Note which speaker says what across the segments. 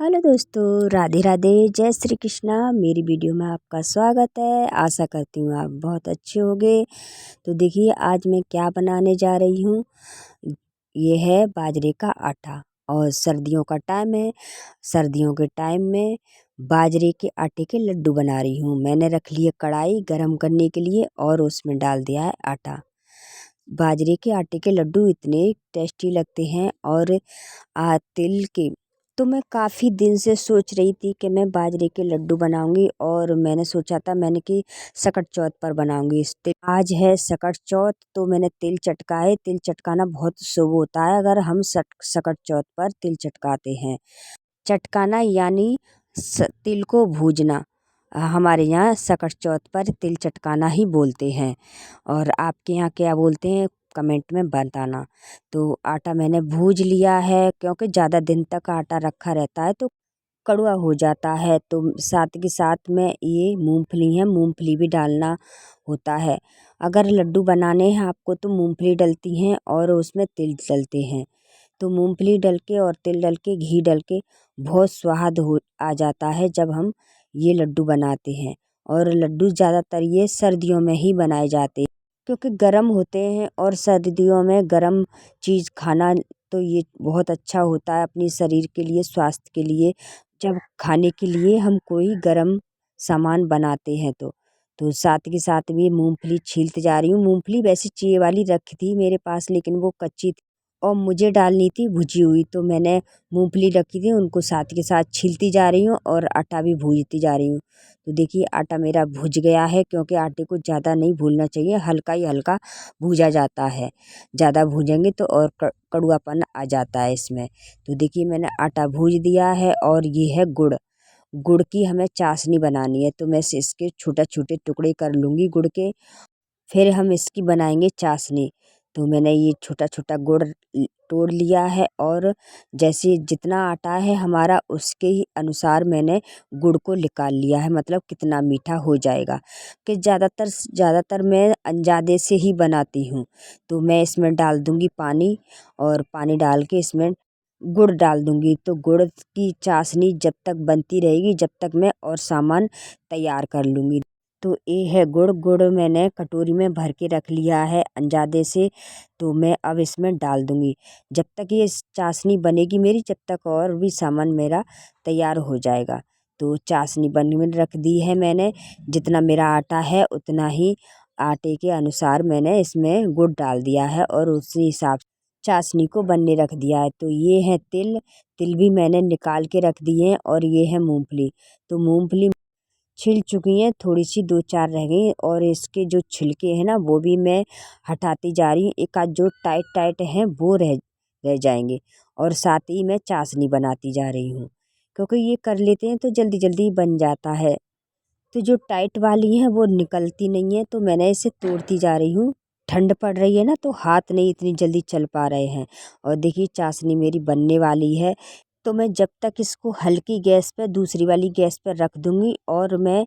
Speaker 1: Hello दोस्तों, राधे राधे, जय श्री कृष्णा। मेरी वीडियो में आपका स्वागत है। आशा करती हूँ आप बहुत अच्छे होंगे। तो देखिए आज मैं क्या बनाने जा रही हूँ। ये है बाजरे का आटा और सर्दियों का टाइम है। सर्दियों के टाइम में बाजरे के आटे के लड्डू बना रही हूँ। मैंने रख लिया कढ़ाई गरम करने के लिए और उसमें डाल दिया है आटा। बाजरे के आटे के लड्डू इतने टेस्टी लगते हैं और तिल के। तो मैं काफ़ी दिन से सोच रही थी कि मैं बाजरे के लड्डू बनाऊंगी और मैंने सोचा था मैंने कि सकट चौथ पर बनाऊंगी इस तिल। आज है सकट चौथ तो मैंने तिल चटकाए। तिल चटकाना बहुत शुभ होता है अगर हम सकट चौथ पर तिल चटकाते हैं। चटकाना यानी तिल को भूजना। हमारे यहाँ सकट चौथ पर तिल चटकाना ही बोलते हैं और आपके यहाँ क्या बोलते हैं कमेंट में बताना। तो आटा मैंने भूज लिया है क्योंकि ज़्यादा दिन तक आटा रखा रहता है तो कड़वा हो जाता है। तो साथ के साथ में ये मूंगफली है, मूंगफली भी डालना होता है। अगर लड्डू बनाने हैं आपको तो मूंगफली डलती हैं और उसमें तिल डलते हैं। तो मूंगफली डल के और तिल डल के घी डल के बहुत स्वाद हो आ जाता है जब हम ये लड्डू बनाते हैं। और लड्डू ज़्यादातर ये सर्दियों में ही बनाए जाते हैं क्योंकि गर्म होते हैं और सर्दियों में गर्म चीज़ खाना तो ये बहुत अच्छा होता है अपनी शरीर के लिए, स्वास्थ्य के लिए। जब खाने के लिए हम कोई गर्म सामान बनाते हैं तो साथ के साथ भी मूंगफली छीलते जा रही हूँ। मूंगफली वैसे चाहिए वाली रखी थी मेरे पास लेकिन वो कच्ची थी और मुझे डालनी थी भुजी हुई। तो मैंने मूंगफली रखी थी उनको साथ के साथ छीलती जा रही हूँ और आटा भी भूनती जा रही हूँ। तो देखिए आटा मेरा भुज गया है क्योंकि आटे को ज़्यादा नहीं भूनना चाहिए, हल्का ही हल्का भूजा जाता है। ज़्यादा भूजेंगे तो और कड़वापन आ जाता है इसमें। तो देखिए मैंने आटा भूज दिया है और ये है गुड़। गुड़ की हमें चाशनी बनानी है तो मैं इसके छोटे छोटे टुकड़े कर लूँगी गुड़ के। फिर हम इसकी बनाएंगे चाशनी। तो मैंने ये छोटा छोटा गुड़ तोड़ लिया है और जैसे जितना आटा है हमारा उसके ही अनुसार मैंने गुड़ को निकाल लिया है, मतलब कितना मीठा हो जाएगा। कि ज़्यादातर मैं अंदाजे से ही बनाती हूँ। तो मैं इसमें डाल दूँगी पानी और पानी डाल के इसमें गुड़ डाल दूँगी। तो गुड़ की चाशनी जब तक बनती रहेगी जब तक मैं और सामान तैयार कर लूँगी। तो ये है गुड़। गुड़ मैंने कटोरी में भर के रख लिया है अंदाजे से। तो मैं अब इसमें डाल दूँगी। जब तक ये चाशनी बनेगी मेरी जब तक और भी सामान मेरा तैयार हो जाएगा। तो चाशनी बनने में रख दी है मैंने। जितना मेरा आटा है उतना ही आटे के अनुसार मैंने इसमें गुड़ डाल दिया है और उसी हिसाब से चाशनी को बनने रख दिया है। तो ये है तिल। तिल भी मैंने निकाल के रख दिए हैं और ये है मूंगफली। तो मूंगफली छिल चुकी हैं, थोड़ी सी दो चार रह गई और इसके जो छिलके हैं ना वो भी मैं हटाती जा रही हूँ। एक आध जो टाइट टाइट हैं वो रह जाएंगे और साथ ही मैं चाशनी बनाती जा रही हूँ क्योंकि ये कर लेते हैं तो जल्दी जल्दी बन जाता है। तो जो टाइट वाली हैं वो निकलती नहीं है तो मैंने इसे तोड़ती जा रही हूँ। ठंड पड़ रही है ना तो हाथ नहीं इतनी जल्दी चल पा रहे हैं। और देखिए चाशनी मेरी बनने वाली है। तो मैं जब तक इसको हल्की गैस पे दूसरी वाली गैस पे रख दूँगी और मैं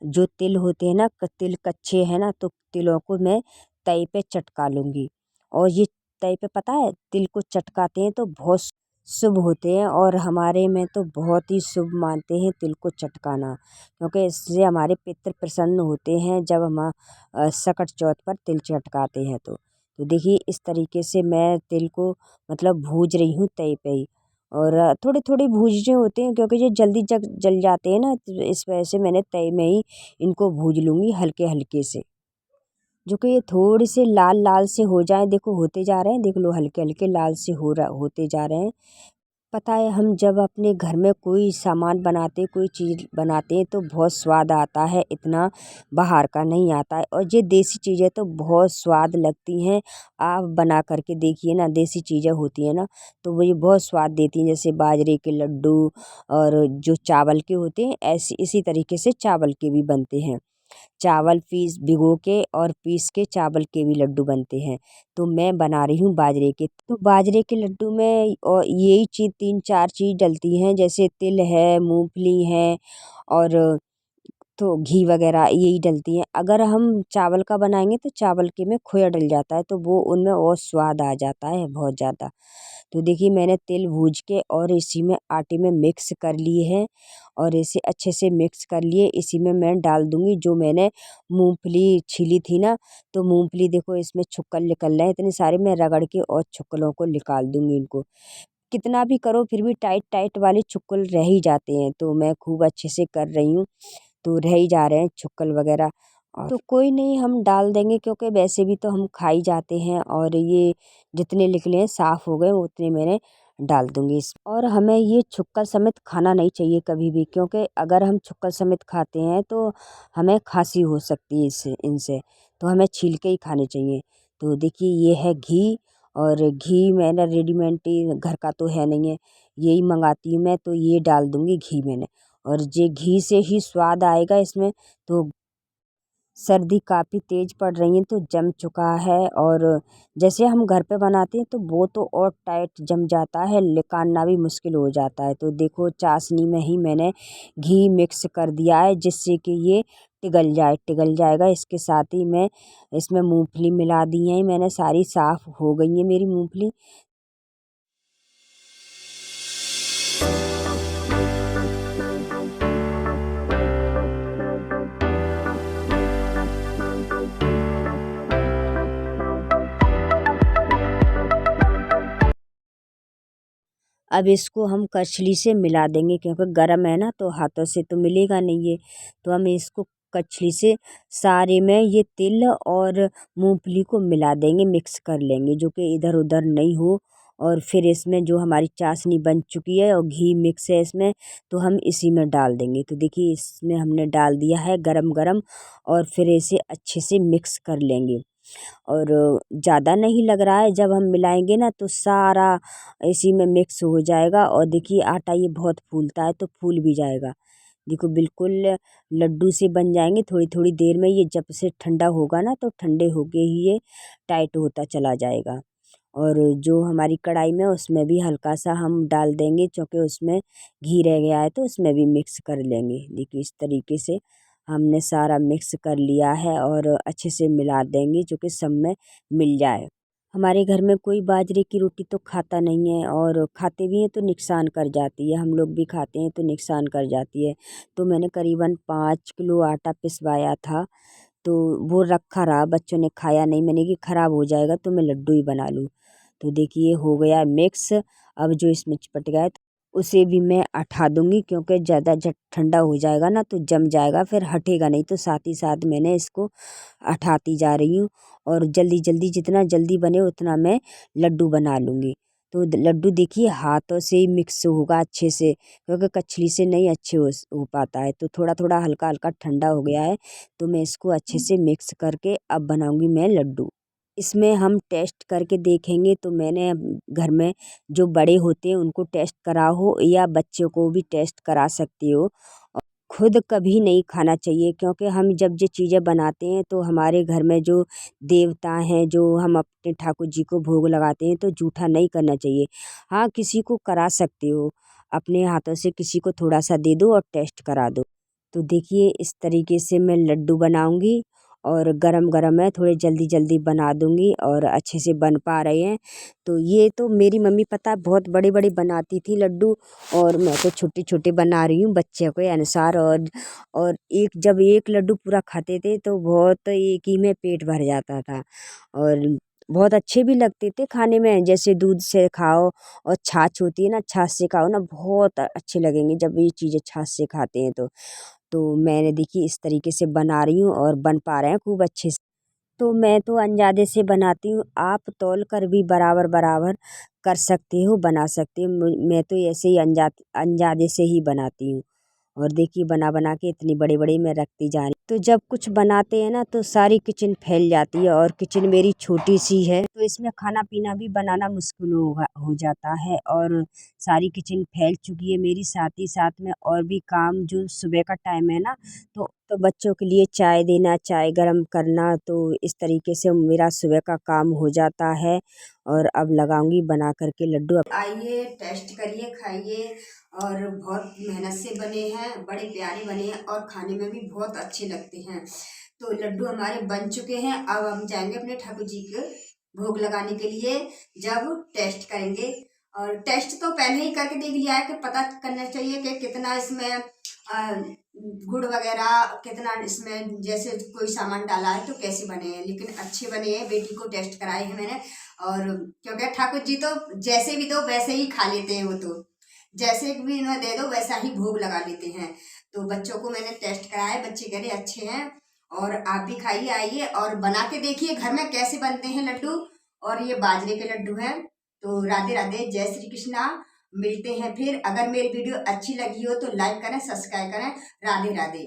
Speaker 1: जो तिल होते हैं ना तिल कच्चे हैं ना तो तिलों को मैं तई पे चटका लूँगी। और ये तई पे पता है तिल को चटकाते हैं तो बहुत शुभ होते हैं और हमारे में तो बहुत ही शुभ मानते हैं तिल को चटकाना क्योंकि इससे हमारे पितृ प्रसन्न होते हैं जब हम सकट चौथ पर तिल चटकाते हैं। तो देखिए इस तरीके से मैं तिल को मतलब भूज रही हूँ तई पे ही। और थोड़े थोड़े भूजने होते हैं क्योंकि ये जल्दी जल जाते हैं ना तो इस वजह से मैंने तई में ही इनको भूज लूँगी हल्के हल्के से। जो कि ये थोड़े से लाल लाल से हो जाए, देखो होते जा रहे हैं, देख लो हल्के हल्के लाल से होते जा रहे हैं। पता है हम जब अपने घर में कोई सामान बनाते कोई चीज़ बनाते हैं तो बहुत स्वाद आता है, इतना बाहर का नहीं आता है। और ये देसी चीज़ें तो बहुत स्वाद लगती हैं। आप बना करके देखिए ना, देसी चीज़ें होती हैं ना तो वो ये बहुत स्वाद देती हैं। जैसे बाजरे के लड्डू और जो चावल के होते हैं ऐसे इसी तरीके से चावल के भी बनते हैं। चावल भिगो के और पीस के चावल के भी लड्डू बनते हैं। तो मैं बना रही हूँ बाजरे के। तो बाजरे के लड्डू में और यही चीज़ तीन चार चीज़ डलती हैं जैसे तिल है, मूंगफली है और तो घी वगैरह यही डलती हैं। अगर हम चावल का बनाएंगे तो चावल के में खोया डल जाता है तो वो उनमें और स्वाद आ जाता है बहुत ज़्यादा। तो देखिए मैंने तेल भूज के और इसी में आटे में मिक्स कर लिए हैं और इसे अच्छे से मिक्स कर लिए। इसी में मैं डाल दूँगी जो मैंने मूँगफली छीली थी ना, तो मूँगफली देखो इसमें छुक्कल निकल रहे हैं इतने सारे, मैं रगड़ के और छुक्कलों को निकाल दूँगी इनको। कितना भी करो फिर भी टाइट वाले छुक्कल रह ही जाते हैं, तो मैं खूब अच्छे से कर रही हूँ, तो रह ही जा रहे हैं छुक्कल वगैरह। और तो कोई नहीं, हम डाल देंगे क्योंकि वैसे भी तो हम खा ही जाते हैं और ये जितने निकले हैं साफ़ हो गए उतने मैंने डाल दूँगी इस। और हमें ये छुक्कल समेत खाना नहीं चाहिए कभी भी, क्योंकि अगर हम छुक्कल समेत खाते हैं तो हमें खाँसी हो सकती है इससे इनसे, तो हमें छील के ही खाने चाहिए। तो देखिए ये है घी, और घी मैंने रेडीमेड ही, घर का तो है नहीं है, यही मंगाती हूँ मैं, तो ये डाल दूँगी घी मैंने। और जे घी से ही स्वाद आएगा इसमें। तो सर्दी काफ़ी तेज़ पड़ रही है तो जम चुका है, और जैसे हम घर पे बनाते हैं तो वो तो और टाइट जम जाता है, निकालना भी मुश्किल हो जाता है। तो देखो चाशनी में ही मैंने घी मिक्स कर दिया है जिससे कि ये पिघल जाएगा। इसके साथ ही मैं इसमें मूँगफली मिला दी है मैंने, सारी साफ़ हो गई है मेरी मूँगफली। अब इसको हम कछली से मिला देंगे क्योंकि गरम है ना, तो हाथों से तो मिलेगा नहीं ये। तो हम इसको कछली से सारे में ये तिल और मूंगफली को मिला देंगे, मिक्स कर लेंगे जो कि इधर उधर नहीं हो। और फिर इसमें जो हमारी चाशनी बन चुकी है और घी मिक्स है इसमें, तो हम इसी में डाल देंगे। तो देखिए इसमें हमने डाल दिया है गरम गरम, और फिर इसे अच्छे से मिक्स कर लेंगे। और ज़्यादा नहीं लग रहा है, जब हम मिलाएंगे ना तो सारा इसी में मिक्स हो जाएगा। और देखिए आटा ये बहुत फूलता है तो फूल भी जाएगा। देखो बिल्कुल लड्डू से बन जाएंगे थोड़ी थोड़ी देर में। ये जब से ठंडा होगा ना तो ठंडे होके ही ये टाइट होता चला जाएगा। और जो हमारी कढ़ाई में उसमें भी हल्का सा हम डाल देंगे, क्योंकि उसमें घी रह गया है तो उसमें भी मिक्स कर लेंगे। देखिए इस तरीके से हमने सारा मिक्स कर लिया है और अच्छे से मिला देंगे जो कि सब में मिल जाए। हमारे घर में कोई बाजरे की रोटी तो खाता नहीं है, और खाते भी हैं तो नुकसान कर जाती है, हम लोग भी खाते हैं तो नुकसान कर जाती है। तो मैंने करीबन 5 किलो आटा पिसवाया था, तो वो रखा रहा, बच्चों ने खाया नहीं। मैंने कि ख़राब हो जाएगा तो मैं लड्डू ही बना लूँ। तो देखिए हो गया मिक्स। अब जो इसमें चिपट गया है उसे भी मैं हटा दूँगी, क्योंकि ज़्यादा जब ठंडा हो जाएगा ना तो जम जाएगा, फिर हटेगा नहीं। तो साथ ही साथ मैंने इसको हटाती जा रही हूँ, और जल्दी जल्दी जितना जल्दी बने उतना मैं लड्डू बना लूँगी। तो लड्डू देखिए हाथों से ही मिक्स होगा अच्छे से, क्योंकि कछली से नहीं अच्छे हो पाता है। तो थोड़ा थोड़ा हल्का हल्का ठंडा हो गया है, तो मैं इसको अच्छे से मिक्स करके अब बनाऊँगी मैं लड्डू। इसमें हम टेस्ट करके देखेंगे, तो मैंने घर में जो बड़े होते हैं उनको टेस्ट करा हो, या बच्चों को भी टेस्ट करा सकते हो। और खुद कभी नहीं खाना चाहिए, क्योंकि हम जब ये चीज़ें बनाते हैं तो हमारे घर में जो देवता हैं, जो हम अपने ठाकुर जी को भोग लगाते हैं, तो जूठा नहीं करना चाहिए। हाँ किसी को करा सकते हो, अपने हाथों से किसी को थोड़ा सा दे दो और टेस्ट करा दो। तो देखिए इस तरीके से मैं लड्डू बनाऊंगी, और गरम गरम है, थोड़े जल्दी जल्दी बना दूंगी और अच्छे से बन पा रहे हैं। तो ये तो मेरी मम्मी पता है बहुत बड़े बड़े बनाती थी लड्डू, और मैं तो छोटे छोटे बना रही हूँ बच्चे के अनुसार। और एक जब एक लड्डू पूरा खाते थे तो बहुत एक ही में पेट भर जाता था, और बहुत अच्छे भी लगते थे खाने में। जैसे दूध से खाओ, और छाछ होती है ना, छाछ से खाओ ना, बहुत अच्छे लगेंगे जब ये चीज़ें छाछ से खाते हैं तो मैंने देखी इस तरीके से बना रही हूँ और बन पा रहे हैं खूब अच्छे से। तो मैं तो अंदाज़े से बनाती हूँ, आप तौल कर भी बराबर बराबर कर सकते हो, बना सकते हो। मैं तो ऐसे ही अंदाज़े से ही बनाती हूँ। और देखिए बना बना के इतनी बड़े बड़े मैं रखती जा रही। तो जब कुछ बनाते हैं ना तो सारी किचन फैल जाती है, और किचन मेरी छोटी सी है तो इसमें खाना पीना भी बनाना मुश्किल हो जाता है। और सारी किचन फैल चुकी है मेरी, साथ ही साथ में और भी काम, जो सुबह का टाइम है ना, तो बच्चों के लिए चाय देना, चाय गरम करना, तो इस तरीके से मेरा सुबह का काम हो जाता है। और अब लगाऊंगी बना करके लड्डू। अब आइए टेस्ट करिए, खाइए। और बहुत मेहनत से बने हैं, बड़े प्यारे बने हैं, और खाने में भी बहुत अच्छे लगते हैं। तो लड्डू हमारे बन चुके हैं, अब हम जाएंगे अपने ठाकुर जी के भोग लगाने के लिए, जब टेस्ट करेंगे। और टेस्ट तो पहले ही करके देख लिया है कि पता करना चाहिए कि कितना इसमें गुड़ वगैरह, कितना इसमें जैसे कोई सामान डाला है तो कैसे बने हैं, लेकिन अच्छे बने हैं। बेटी को टेस्ट कराए हैं मैंने। और क्योंकि ठाकुर जी तो जैसे भी दो वैसे ही खा लेते हैं, वो तो जैसे भी इन्हें दे दो वैसा ही भोग लगा लेते हैं। तो बच्चों को मैंने टेस्ट कराया, बच्चे कह रहे अच्छे हैं। और आप भी खाइए, आइए और बना के देखिए घर में कैसे बनते हैं लड्डू। और ये बाजरे के लड्डू हैं। तो राधे राधे, जय श्री कृष्णा। मिलते हैं फिर। अगर मेरी वीडियो अच्छी लगी हो तो लाइक करें, सब्सक्राइब करें। राधे राधे।